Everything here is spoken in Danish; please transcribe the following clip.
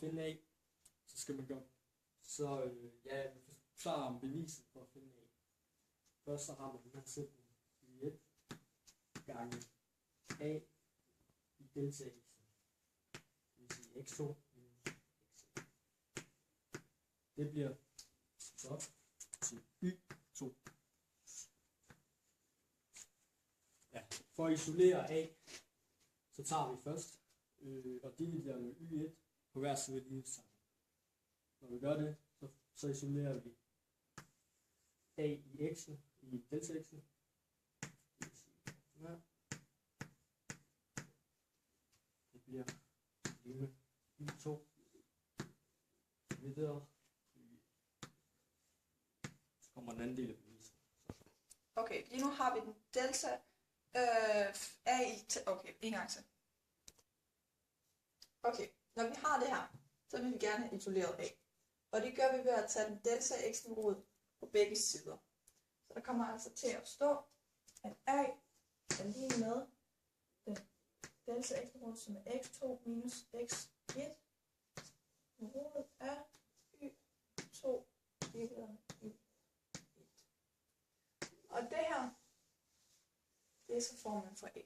at finde A, så skal man gøre, jeg vil forklare om beviset for at finde A. Først så har man den her sætning i 1 gange A i delta x. Det vil sige x2 minus x1. Det bliver så til y2. Ja, for at isolere A, så tager vi først og dividerer med y1 på hver side af lighedstegnet. Når vi gør det, så isolerer vi A i x'en, i delta x'en. Det bliver lille y2 divideret. Så kommer den anden del af beviset. Okay, lige nu har vi den delta A i... Okay, en gang til. Okay, når vi har det her, så vil vi gerne have isoleret A. Og det gør vi ved at tage den delta x'en rod på begge sider. Så der kommer altså til at stå, at A er lige med den delta x'en rod, som er x2 minus x1. Rodet af y2 divideret med y1. Og det her, det er så formen for A.